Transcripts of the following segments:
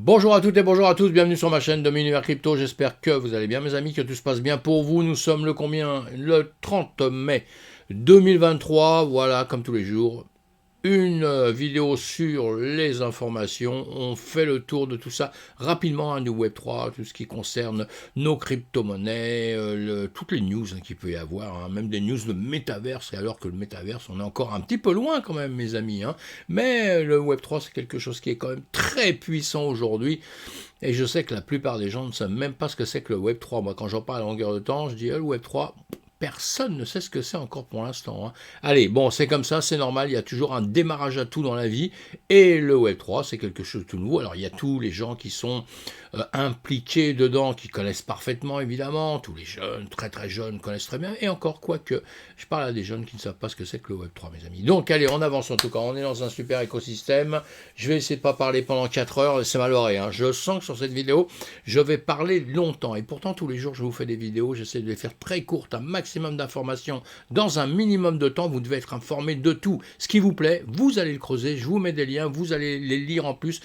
Bonjour à toutes et bonjour à tous, bienvenue sur ma chaîne de l'univers crypto, j'espère que vous allez bien mes amis, que tout se passe bien pour vous. Nous sommes le combien? Le 30 mai 2023, voilà, comme tous les jours, une vidéo sur les informations. On fait le tour de tout ça rapidement, du Web3, tout ce qui concerne nos crypto-monnaies, toutes les news qu'il peut y avoir, même des news de métaverse, alors que le métaverse, on est encore un petit peu loin quand même, mes amis. Mais le Web3, c'est quelque chose qui est quand même très puissant aujourd'hui. Et je sais que la plupart des gens ne savent même pas ce que c'est que le Web3. Moi, quand j'en parle à longueur de temps, je dis le Web3, personne ne sait ce que c'est encore pour l'instant. Allez, bon, c'est comme ça, c'est normal, il y a toujours un démarrage à tout dans la vie. Et le Web3, c'est quelque chose de tout nouveau. Alors, il y a tous les gens qui sont impliqués dedans, qui connaissent parfaitement, évidemment. Tous les jeunes, très très jeunes, connaissent très bien. Et encore, quoique, je parle à des jeunes qui ne savent pas ce que c'est que le Web3, mes amis. Donc, allez, on avance en tout cas. On est dans un super écosystème. Je vais essayer de ne pas parler pendant 4 heures. C'est mal oreille. Je sens que sur cette vidéo, je vais parler longtemps. Et pourtant, tous les jours, je vous fais des vidéos. J'essaie de les faire très courtes, un maximum d'informations dans un minimum de temps. Vous devez être informé de tout. Ce qui vous plaît, vous allez le creuser. Je vous mets des liens. Vous allez les lire en plus.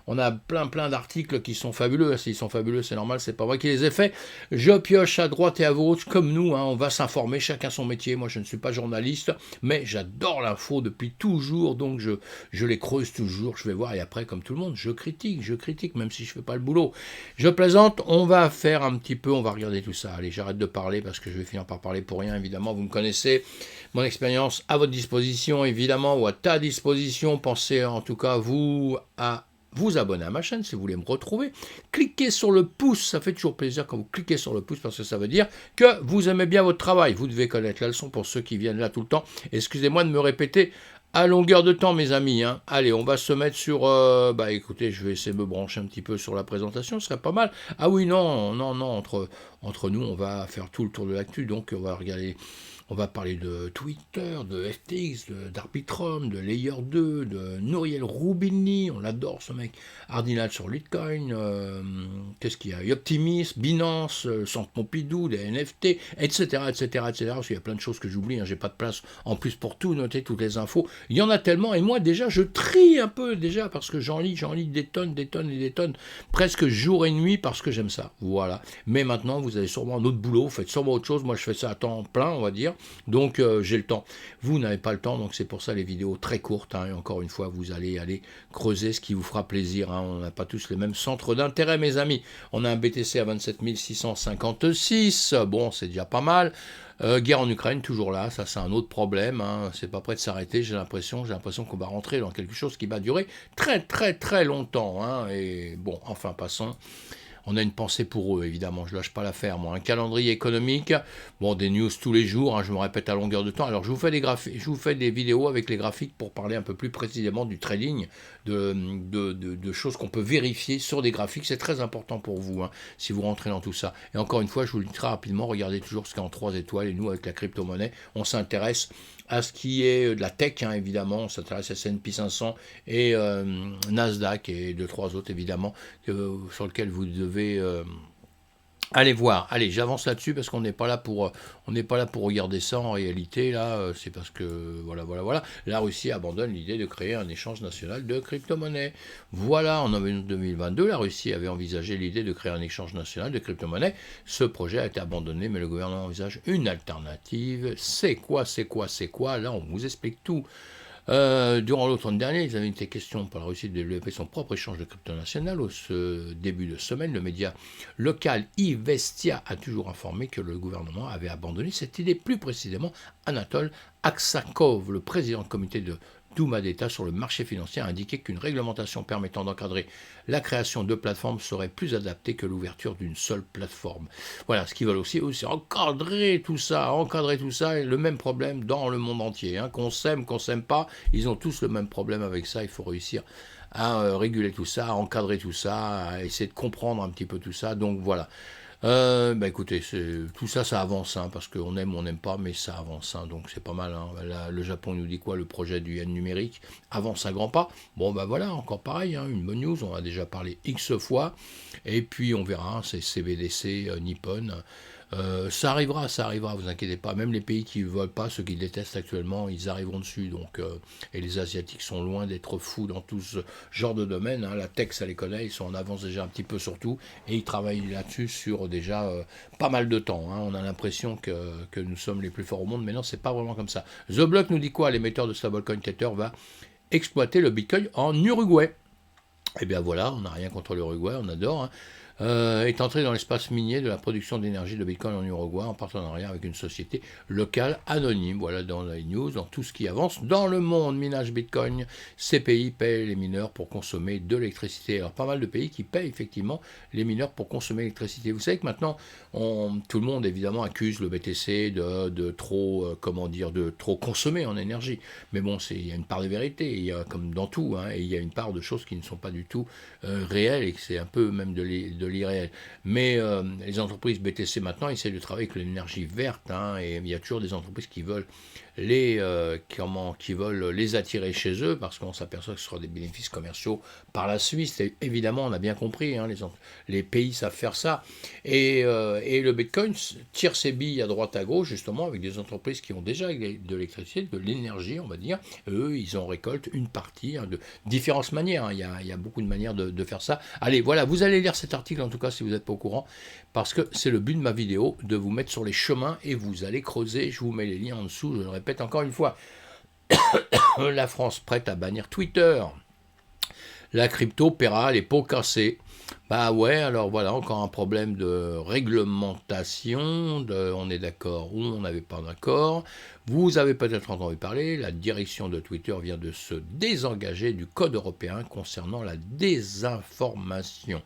On a plein d'articles qui sont fabuleux. S'ils sont fabuleux, c'est normal, c'est pas vrai qui les ai faits. Je pioche à droite et à gauche, comme nous, on va s'informer, chacun son métier. Moi, je ne suis pas journaliste, mais j'adore l'info depuis toujours, donc je les creuse toujours, je vais voir, et après, comme tout le monde, je critique, même si je fais pas le boulot. Je plaisante, on va faire un petit peu, on va regarder tout ça. Allez, j'arrête de parler, parce que je vais finir par parler pour rien, évidemment, vous me connaissez. Mon expérience à votre disposition, évidemment, ou à ta disposition. Pensez en tout cas, vous, à vous abonner à ma chaîne si vous voulez me retrouver. Cliquez sur le pouce, ça fait toujours plaisir quand vous cliquez sur le pouce parce que ça veut dire que vous aimez bien votre travail. Vous devez connaître la leçon pour ceux qui viennent là tout le temps. Excusez-moi de me répéter à longueur de temps, mes amis. Allez, on va se mettre sur... écoutez, je vais essayer de me brancher un petit peu sur la présentation, ce serait pas mal. Ah oui, non, entre nous, on va faire tout le tour de l'actu, donc on va regarder... On va parler de Twitter, de FTX, d'Arbitrum, de Layer 2, de Nouriel Roubini, on l'adore ce mec, Ardinal sur Litecoin, qu'est-ce qu'il y a, Optimism, Binance, Centre Pompidou, des NFT, etc., parce qu'il y a plein de choses que j'oublie, j'ai pas de place en plus pour tout noter, toutes les infos, il y en a tellement, et moi déjà, je trie un peu déjà, parce que j'en lis des tonnes, presque jour et nuit, parce que j'aime ça, voilà. Mais maintenant, vous avez sûrement un autre boulot, vous faites sûrement autre chose, moi je fais ça à temps plein, on va dire, donc j'ai le temps. Vous n'avez pas le temps, donc c'est pour ça les vidéos très courtes. Et encore une fois, vous allez aller creuser ce qui vous fera plaisir. On n'a pas tous les mêmes centres d'intérêt, mes amis. On a un BTC à 27 656. Bon, c'est déjà pas mal. Guerre en Ukraine, toujours là. Ça, c'est un autre problème. C'est pas prêt de s'arrêter. J'ai l'impression qu'on va rentrer dans quelque chose qui va durer très longtemps. Et bon, enfin, passons. On a une pensée pour eux, évidemment, je ne lâche pas l'affaire, moi. Un calendrier économique, bon, des news tous les jours, je me répète à longueur de temps. Alors, je vous fais des vidéos avec les graphiques pour parler un peu plus précisément du trading, de choses qu'on peut vérifier sur des graphiques. C'est très important pour vous, si vous rentrez dans tout ça. Et encore une fois, je vous le dis très rapidement, regardez toujours ce qui est en 3 étoiles. Et nous, avec la crypto-monnaie, on s'intéresse à ce qui est de la tech, évidemment. On s'intéresse à S&P 500 et Nasdaq et 2-3 autres, évidemment, sur lesquels vous devez allez voir. Allez, j'avance là-dessus parce qu'on n'est pas là pour regarder ça en réalité. Là, c'est parce que voilà. La Russie abandonne l'idée de créer un échange national de crypto-monnaies. Voilà, en 2022, la Russie avait envisagé l'idée de créer un échange national de crypto-monnaies. Ce projet a été abandonné, mais le gouvernement envisage une alternative. C'est quoi? Là, on vous explique tout. Durant l'automne dernier, ils avaient été question pour la Russie de développer son propre échange de crypto national. Au début de semaine, le média local Ivestia a toujours informé que le gouvernement avait abandonné cette idée. Plus précisément, Anatole Aksakov, le président du comité de Douma d'État sur le marché financier, a indiqué qu'une réglementation permettant d'encadrer la création de plateformes serait plus adaptée que l'ouverture d'une seule plateforme. Voilà, ce qu'ils veulent aussi, c'est encadrer tout ça, et le même problème dans le monde entier. Qu'on s'aime pas, ils ont tous le même problème avec ça, il faut réussir à réguler tout ça, à encadrer tout ça, à essayer de comprendre un petit peu tout ça, donc voilà. Écoutez, tout ça, ça avance, parce qu'on aime ou on n'aime pas, mais ça avance, donc c'est pas mal. Là, le Japon nous dit quoi? Le projet du yen numérique avance à grands pas. Bon, voilà, encore pareil, une bonne news, on a déjà parlé X fois, et puis on verra, c'est CBDC Nippon, Ça arrivera, vous inquiétez pas. Même les pays qui ne veulent pas, ceux qui détestent actuellement, ils arriveront dessus. Donc, et les Asiatiques sont loin d'être fous dans tout ce genre de domaine. Hein. La tech, ça les connaît, ils sont en avance déjà un petit peu sur tout. Et ils travaillent là-dessus sur déjà pas mal de temps. Hein. On a l'impression que nous sommes les plus forts au monde, mais non, c'est pas vraiment comme ça. The Block nous dit quoi? L'émetteur de stablecoin Tether va exploiter le Bitcoin en Uruguay. Eh bien voilà, on n'a rien contre l'Uruguay, on adore. Hein. Est entré dans l'espace minier de la production d'énergie de Bitcoin en Uruguay en partenariat avec une société locale anonyme. Voilà dans les news, dans tout ce qui avance dans le monde. Minage Bitcoin, ces pays payent les mineurs pour consommer de l'électricité. Alors pas mal de pays qui payent effectivement les mineurs pour consommer l'électricité. Vous savez que maintenant, tout le monde évidemment accuse le BTC de trop, de trop consommer en énergie. Mais bon, il y a une part de vérité, il y a comme dans tout, hein, et il y a une part de choses qui ne sont pas du tout réelles et que c'est un peu même de l'irréel. Mais les entreprises BTC maintenant essaient de travailler avec l'énergie verte, hein, et il y a toujours des entreprises qui veulent qui veulent les attirer chez eux parce qu'on s'aperçoit que ce sera des bénéfices commerciaux par la Suisse. Et évidemment, on a bien compris, hein, les pays savent faire ça. Et le Bitcoin tire ses billes à droite à gauche, justement, avec des entreprises qui ont déjà de l'électricité, de l'énergie, on va dire. Eux, ils en récoltent une partie, hein, de différentes manières. Hein. Il y a beaucoup de manières de faire ça. Allez, voilà, vous allez lire cet article, en tout cas, si vous n'êtes pas au courant, parce que c'est le but de ma vidéo, de vous mettre sur les chemins et vous allez creuser. Je vous mets les liens en dessous, je le répète encore une fois. La France prête à bannir Twitter. La crypto paiera les pots cassés. Bah ouais, alors voilà, encore un problème de réglementation, on est d'accord ou on n'avait pas d'accord. Vous avez peut-être entendu parler, la direction de Twitter vient de se désengager du code européen concernant la désinformation.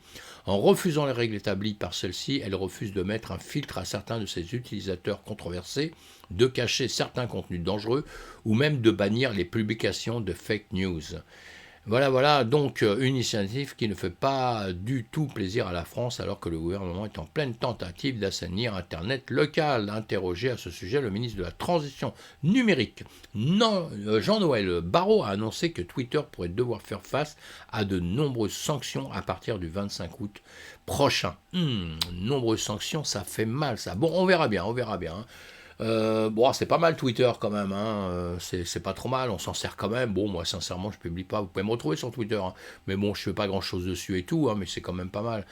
En refusant les règles établies par celle-ci, elle refuse de mettre un filtre à certains de ses utilisateurs controversés, de cacher certains contenus dangereux ou même de bannir les publications de fake news. Voilà, donc une initiative qui ne fait pas du tout plaisir à la France alors que le gouvernement est en pleine tentative d'assainir Internet local. Interrogé à ce sujet, le ministre de la Transition numérique, Jean-Noël Barrot, a annoncé que Twitter pourrait devoir faire face à de nombreuses sanctions à partir du 25 août prochain. Nombreuses sanctions, ça fait mal ça. Bon, on verra bien. Hein. Bon, c'est pas mal Twitter quand même, hein. C'est pas trop mal, on s'en sert quand même. Bon, moi sincèrement, je publie pas, vous pouvez me retrouver sur Twitter, hein. Mais bon, je fais pas grand chose dessus et tout, hein, mais c'est quand même pas mal.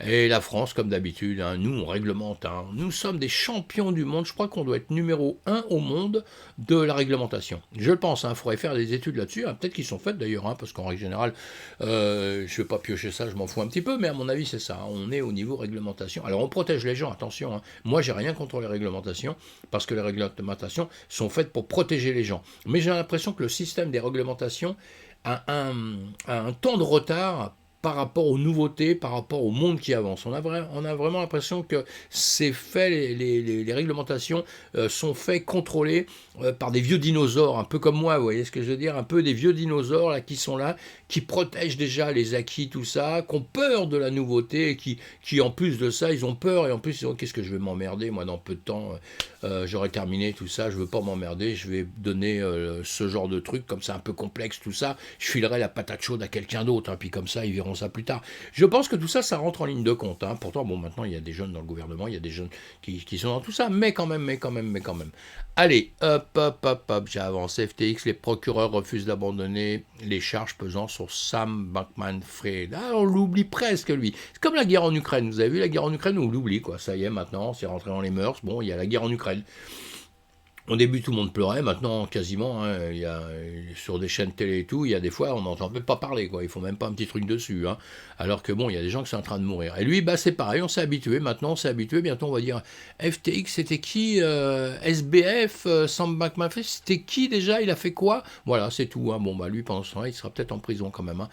Et la France, comme d'habitude, hein, nous on réglemente, hein. Nous sommes des champions du monde, je crois qu'on doit être numéro 1 au monde de la réglementation. Je le pense, il faudrait faire des études là-dessus, hein. Peut-être qu'ils sont faites d'ailleurs, hein, parce qu'en règle générale, je vais pas piocher ça, je m'en fous un petit peu, mais à mon avis c'est ça, hein. On est au niveau réglementation. Alors on protège les gens, attention, hein. Moi j'ai rien contre les réglementations, parce que les réglementations sont faites pour protéger les gens. Mais j'ai l'impression que le système des réglementations a un temps de retard par rapport aux nouveautés, par rapport au monde qui avance. On a vraiment l'impression que c'est fait, les réglementations sont faites, contrôlées par des vieux dinosaures, un peu comme moi, vous voyez ce que je veux dire, un peu des vieux dinosaures là, qui sont là, qui protègent déjà les acquis, tout ça, qui ont peur de la nouveauté, et qui en plus de ça, ils ont peur, et en plus ils disent, qu'est-ce que je vais m'emmerder, moi dans peu de temps, j'aurai terminé tout ça, je veux pas m'emmerder, je vais donner ce genre de truc, comme ça un peu complexe, tout ça, je filerai la patate chaude à quelqu'un d'autre, hein, puis comme ça, ils verront ça plus tard. Je pense que tout ça, ça rentre en ligne de compte, hein. Pourtant, bon, maintenant, il y a des jeunes dans le gouvernement, il y a des jeunes qui sont dans tout ça, mais quand même. Allez, hop, j'ai avancé. FTX, les procureurs refusent d'abandonner les charges pesant sur Sam Bankman-Fried. Ah, on l'oublie presque, lui. C'est comme la guerre en Ukraine. Vous avez vu la guerre en Ukraine, on l'oublie, quoi. Ça y est, maintenant, c'est rentré dans les mœurs. Bon, il y a la guerre en Ukraine. Au début, tout le monde pleurait. Maintenant, quasiment, hein, il y a, sur des chaînes télé et tout, il y a des fois, on n'entend même pas parler, quoi. Il faut même pas un petit truc dessus, hein. Alors que bon, il y a des gens qui sont en train de mourir. Et lui, bah, c'est pareil, on s'est habitué. Maintenant, on s'est habitué. Bientôt, on va dire FTX, c'était qui SBF, Sam Bankman-Fried, c'était qui déjà? Il a fait quoi? Voilà, c'est tout, hein. Bon, bah, lui, pendant ce temps-là, il sera peut-être en prison quand même, hein.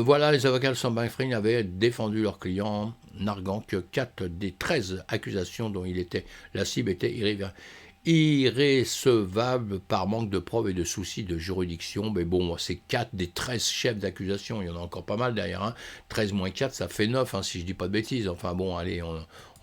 Voilà, les avocats de Sam Bankman-Fried avaient défendu leurs clients, narguant que 4 des 13 accusations dont il était la cible étaient irrécevable par manque de preuves et de soucis de juridiction. Mais bon, c'est 4 des 13 chefs d'accusation, il y en a encore pas mal derrière, hein. 13 moins 4, ça fait 9, hein, si je dis pas de bêtises. Enfin bon, allez,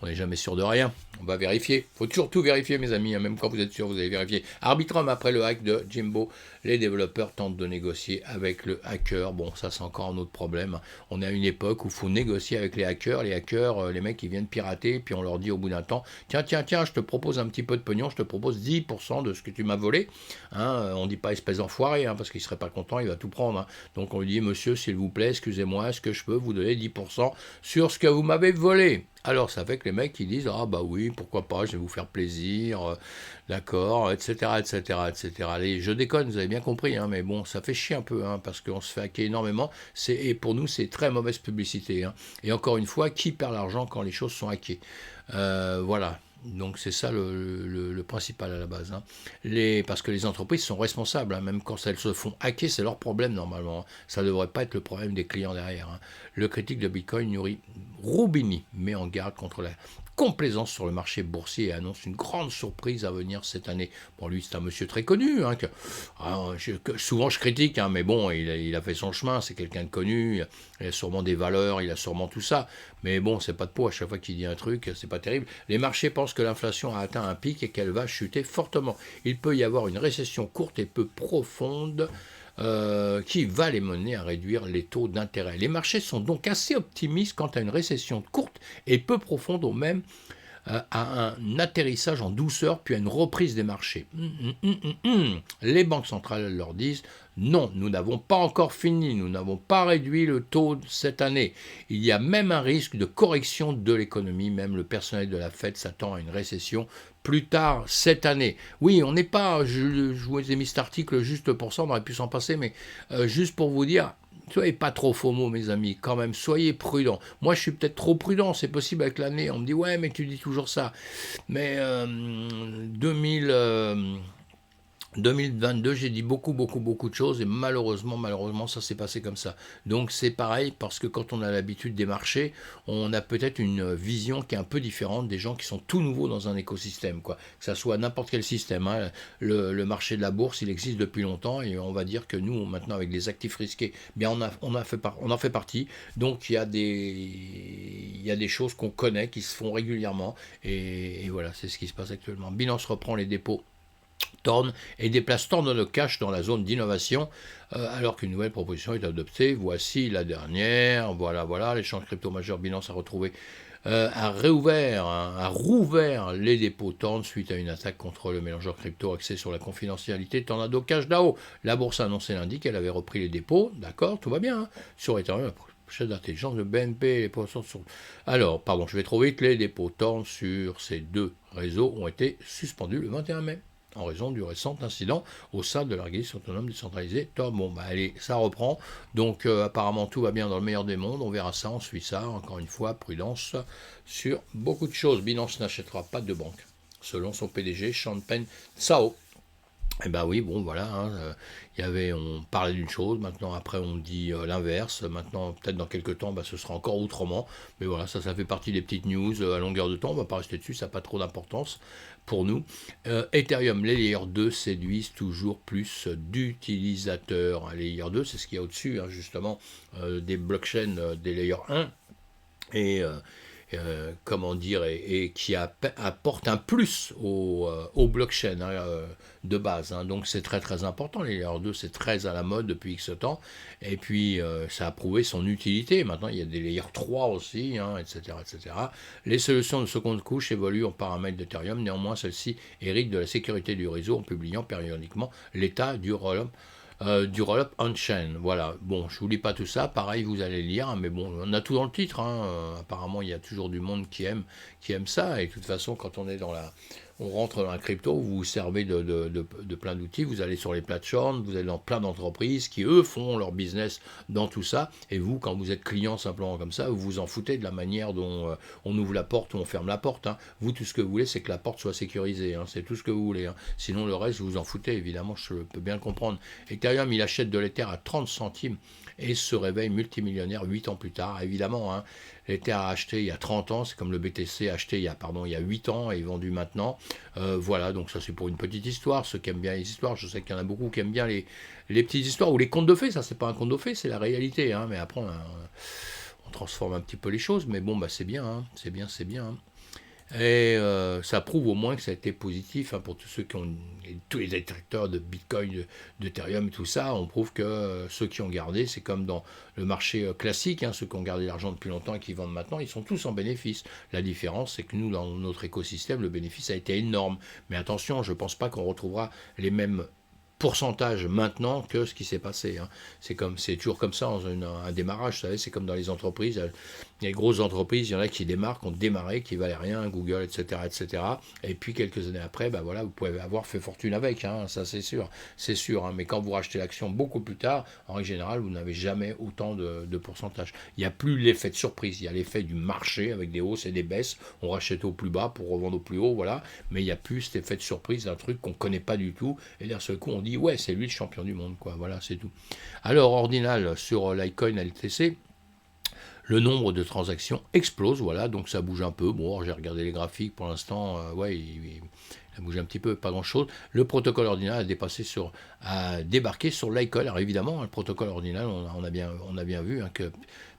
On n'est jamais sûr de rien. On va vérifier. Il faut toujours tout vérifier, mes amis. Hein. Même quand vous êtes sûr, vous allez vérifier. Arbitrum, après le hack de Jimbo, les développeurs tentent de négocier avec le hacker. Bon, ça, c'est encore un autre problème. On est à une époque où il faut négocier avec les hackers. Les hackers, les mecs, ils viennent pirater. Puis on leur dit au bout d'un temps, tiens, je te propose un petit peu de pognon. Je te propose 10% de ce que tu m'as volé. Hein, on ne dit pas espèce d'enfoiré, hein, parce qu'il ne serait pas content, il va tout prendre. Hein. Donc on lui dit, monsieur, s'il vous plaît, excusez-moi, est-ce que je peux vous donner 10% sur ce que vous m'avez volé? Alors ça fait que les mecs ils disent ah bah oui pourquoi pas, je vais vous faire plaisir, d'accord, etc., etc., etc. Je déconne, vous avez bien compris, hein, mais bon ça fait chier un peu, hein, parce qu'on se fait hacker énormément, et pour nous c'est très mauvaise publicité, hein. Et encore une fois, qui perd l'argent quand les choses sont hackées? Voilà. Donc c'est ça le principal à la base. Hein. Parce que les entreprises sont responsables, hein, même quand elles se font hacker, c'est leur problème normalement. Hein. Ça ne devrait pas être le problème des clients derrière. Hein. Le critique de Bitcoin, Yuri Roubini, met en garde contre la complaisance sur le marché boursier et annonce une grande surprise à venir cette année. Bon, lui, c'est un monsieur très connu, hein, souvent je critique, hein, mais bon, il a fait son chemin, c'est quelqu'un de connu, il a sûrement des valeurs, il a sûrement tout ça, mais bon, c'est pas de peau, à chaque fois qu'il dit un truc, c'est pas terrible. Les marchés pensent que l'inflation a atteint un pic et qu'elle va chuter fortement. Il peut y avoir une récession courte et peu profonde, qui va les mener à réduire les taux d'intérêt. Les marchés sont donc assez optimistes quant à une récession courte et peu profonde, au même à un atterrissage en douceur, puis à une reprise des marchés. Les banques centrales leur disent non, nous n'avons pas encore fini, nous n'avons pas réduit le taux cette année. Il y a même un risque de correction de l'économie, même le personnel de la Fed s'attend à une récession plus tard cette année. Oui, on n'est pas, je vous ai mis cet article juste pour ça, on aurait pu s'en passer, mais juste pour vous dire, soyez pas trop FOMO, mes amis, quand même, soyez prudents. Moi, je suis peut-être trop prudent, c'est possible avec l'année. On me dit, ouais, mais tu dis toujours ça. Mais 2022, j'ai dit beaucoup de choses et malheureusement, ça s'est passé comme ça. Donc c'est pareil parce que quand on a l'habitude des marchés, on a peut-être une vision qui est un peu différente des gens qui sont tout nouveaux dans un écosystème, quoi. Que ça soit n'importe quel système. Hein. Le marché de la bourse, il existe depuis longtemps et on va dire que nous, maintenant, avec des actifs risqués, bien on en fait partie. Donc il y a des choses qu'on connaît qui se font régulièrement et voilà, c'est ce qui se passe actuellement. Binance reprend les dépôts Torn et déplace Torn de Cash dans la zone d'innovation alors qu'une nouvelle proposition est adoptée. Voici la dernière. Voilà, l'échange crypto majeur Binance a rouvert les dépôts Torn suite à une attaque contre le mélangeur crypto axé sur la confidentialité Tornado Cash DAO. La bourse a annoncé lundi qu'elle avait repris les dépôts. D'accord, tout va bien. Hein. Sur Ethereum, chef d'intelligence de BNP, les poissons sont... Alors, pardon, je vais trop vite. Les dépôts Torn sur ces deux réseaux ont été suspendus le 21 mai. En raison du récent incident au sein de l'organisme autonome décentralisé Tor. Bon, bah allez, ça reprend. Donc apparemment tout va bien dans le meilleur des mondes. On verra ça, on suit ça. Encore une fois, prudence sur beaucoup de choses. Binance n'achètera pas de banque, selon son PDG, Changpeng Zhao. Eh ben oui, bon voilà, hein, on parlait d'une chose, maintenant après on dit l'inverse, maintenant peut-être dans quelques temps ce sera encore autrement, mais voilà, ça fait partie des petites news à longueur de temps, on va pas rester dessus, ça n'a pas trop d'importance pour nous. Ethereum, les layers 2 séduisent toujours plus d'utilisateurs. Les layers 2, c'est ce qu'il y a au-dessus, hein, justement, des blockchains des layers 1, et comment dire, et qui apporte un plus au blockchain de base. Hein. Donc c'est très important. Les layers 2, c'est très à la mode depuis X temps. Et puis ça a prouvé son utilité. Maintenant, il y a des layers 3 aussi, hein, etc., etc. Les solutions de seconde couche évoluent en paramètres d'Ethereum. Néanmoins, celles-ci héritent de la sécurité du réseau en publiant périodiquement l'état du roll-up on-chain. Voilà, bon, je vous lis pas tout ça, pareil, vous allez lire, hein, mais bon, on a tout dans le titre, hein. Apparemment, il y a toujours du monde qui aime ça, et de toute façon, quand on rentre dans la crypto, vous vous servez de plein d'outils, vous allez sur les plateformes, vous allez dans plein d'entreprises qui, eux, font leur business dans tout ça, et vous, quand vous êtes client simplement comme ça, vous vous en foutez de la manière dont on ouvre la porte ou on ferme la porte. Hein. Vous, tout ce que vous voulez, c'est que la porte soit sécurisée, hein. C'est tout ce que vous voulez. Hein. Sinon, le reste, vous vous en foutez, évidemment, je peux bien le comprendre. Ethereum, il achète de l'Ether à 30 centimes et se réveille multimillionnaire 8 ans plus tard, évidemment. Hein. L'Ether a acheté il y a 30 ans, c'est comme le BTC acheté il y a 8 ans et vendu maintenant. Voilà, donc ça c'est pour une petite histoire, ceux qui aiment bien les histoires, je sais qu'il y en a beaucoup qui aiment bien les petites histoires ou les contes de fées, ça c'est pas un conte de fées, c'est la réalité, hein, mais après on transforme un petit peu les choses, mais bon, c'est bien, hein, c'est bien. Hein. Et ça prouve au moins que ça a été positif, hein, pour tous ceux qui ont, tous les détracteurs de Bitcoin, d'Ethereum, tout ça. On prouve que ceux qui ont gardé, c'est comme dans le marché classique, hein, ceux qui ont gardé l'argent depuis longtemps et qui vendent maintenant, ils sont tous en bénéfice. La différence, c'est que nous, dans notre écosystème, le bénéfice a été énorme. Mais attention, je ne pense pas qu'on retrouvera les mêmes pourcentage maintenant que ce qui s'est passé, hein. C'est toujours comme ça dans un démarrage, vous savez, c'est comme dans les entreprises, les grosses entreprises, il y en a qui démarrent, qui ont démarré, qui valaient rien, Google, etc., etc. Et puis quelques années après, ben voilà, vous pouvez avoir fait fortune avec, hein, ça c'est sûr, hein. Mais quand vous rachetez l'action beaucoup plus tard, en règle générale, vous n'avez jamais autant de pourcentage. Il n'y a plus l'effet de surprise, il y a l'effet du marché avec des hausses et des baisses. On rachète au plus bas pour revendre au plus haut, voilà. Mais il n'y a plus cet effet de surprise d'un truc qu'on ne connaît pas du tout. Et d'un seul coup, on dit ouais, c'est lui le champion du monde, quoi. Voilà, c'est tout. Alors, Ordinal sur Litecoin LTC, le nombre de transactions explose, voilà, donc ça bouge un peu. Bon, j'ai regardé les graphiques pour l'instant, ouais, il a bougé un petit peu, pas grand-chose. Le protocole Ordinal a débarqué sur Litecoin. Alors évidemment, le protocole Ordinal, on a bien vu, hein, que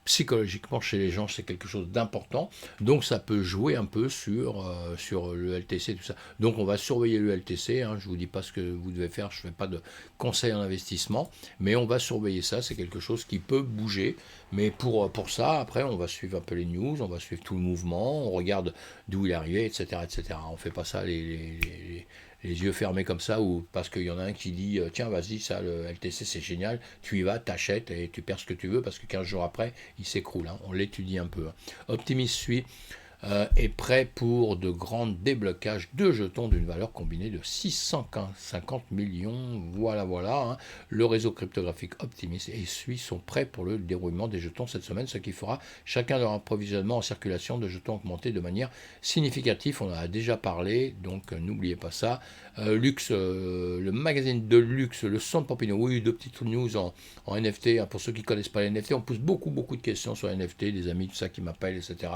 psychologiquement chez les gens, c'est quelque chose d'important. Donc ça peut jouer un peu sur le LTC, tout ça. Donc on va surveiller le LTC, hein. Je ne vous dis pas ce que vous devez faire, je ne fais pas de conseils en investissement, mais on va surveiller ça, c'est quelque chose qui peut bouger. Mais pour ça, après, on va suivre un peu les news, on va suivre tout le mouvement, on regarde d'où il est arrivé, etc., etc. On ne fait pas ça les yeux fermés comme ça, ou parce qu'il y en a un qui dit tiens, vas-y, ça, le LTC, c'est génial, tu y vas, t'achètes et tu perds ce que tu veux, parce que 15 jours après, il s'écroule, hein. On l'étudie un peu, hein. Optimis suit est prêt pour de grands déblocages de jetons d'une valeur combinée de 650 millions. Voilà, voilà, hein. Le réseau cryptographique Optimis et SUI sont prêts pour le déroulement des jetons cette semaine, ce qui fera chacun leur approvisionnement en circulation de jetons augmenter de manière significative. On en a déjà parlé, donc n'oubliez pas ça. Luxe, le magazine de luxe, le Centre Pompidou, oui, deux petites news en NFT, hein. Pour ceux qui ne connaissent pas les NFT, on pose beaucoup de questions sur les NFT, des amis, tout ça qui m'appellent, etc.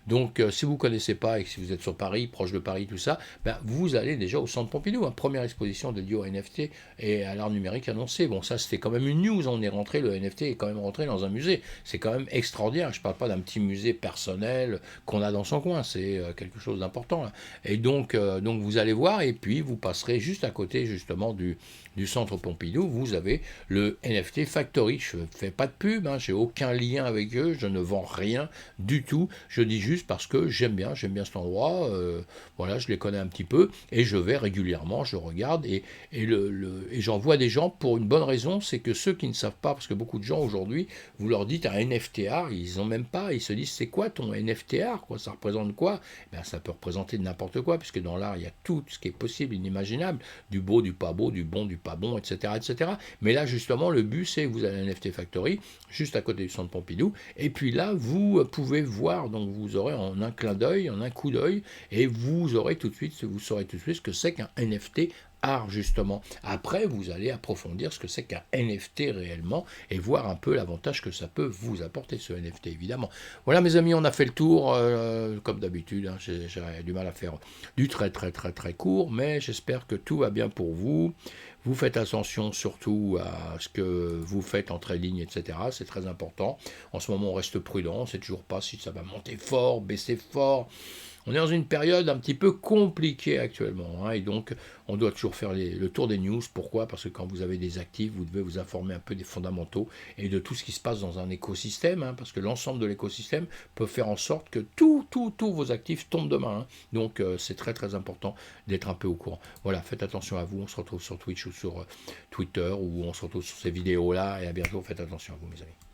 Donc, si vous ne connaissez pas et que si vous êtes sur Paris, proche de Paris, tout ça, ben, vous allez déjà au Centre Pompidou, hein. Première exposition dédiée au NFT et à l'art numérique annoncée. Bon, ça, c'était quand même une news. On est rentré, le NFT est quand même rentré dans un musée. C'est quand même extraordinaire. Je ne parle pas d'un petit musée personnel qu'on a dans son coin. C'est quelque chose d'important, là. Et donc, vous allez voir, et puis vous passerez juste à côté, justement, du Centre Pompidou. Vous avez le NFT Factory. Je ne fais pas de pub, hein, j'ai aucun lien avec eux, je ne vends rien du tout. Je dis juste parce que j'aime bien cet endroit, voilà, je les connais un petit peu, et je vais régulièrement, je regarde, et j'en vois des gens pour une bonne raison, c'est que ceux qui ne savent pas, parce que beaucoup de gens aujourd'hui, vous leur dites un NFT art, ils n'ont même pas, ils se disent c'est quoi ton NFT art, quoi, ça représente quoi? Ben, ça peut représenter n'importe quoi, puisque dans l'art, il y a tout ce qui est possible, inimaginable, du beau, du pas beau, du bon, du pas bon, etc., etc. Mais là, justement, le but, c'est que vous avez un NFT Factory, juste à côté du Centre Pompidou, et puis là, vous pouvez voir, donc vous aurez en un clin d'œil, en un coup d'œil, et vous saurez tout de suite ce que c'est qu'un NFT art, justement. Après, vous allez approfondir ce que c'est qu'un NFT réellement et voir un peu l'avantage que ça peut vous apporter, ce NFT, évidemment. Voilà, mes amis, on a fait le tour, comme d'habitude, hein, j'ai du mal à faire du très court, mais j'espère que tout va bien pour vous. Vous faites attention surtout à ce que vous faites entre les lignes, etc. C'est très important. En ce moment, on reste prudent. On ne sait toujours pas si ça va monter fort, baisser fort. On est dans une période un petit peu compliquée actuellement, hein, et donc on doit toujours faire le tour des news. Pourquoi? Parce que quand vous avez des actifs, vous devez vous informer un peu des fondamentaux et de tout ce qui se passe dans un écosystème, hein, parce que l'ensemble de l'écosystème peut faire en sorte que tous vos actifs tombent demain, hein. Donc c'est très important d'être un peu au courant. Voilà, faites attention à vous. On se retrouve sur Twitch ou sur Twitter, ou on se retrouve sur ces vidéos-là, et à bientôt. Faites attention à vous, mes amis.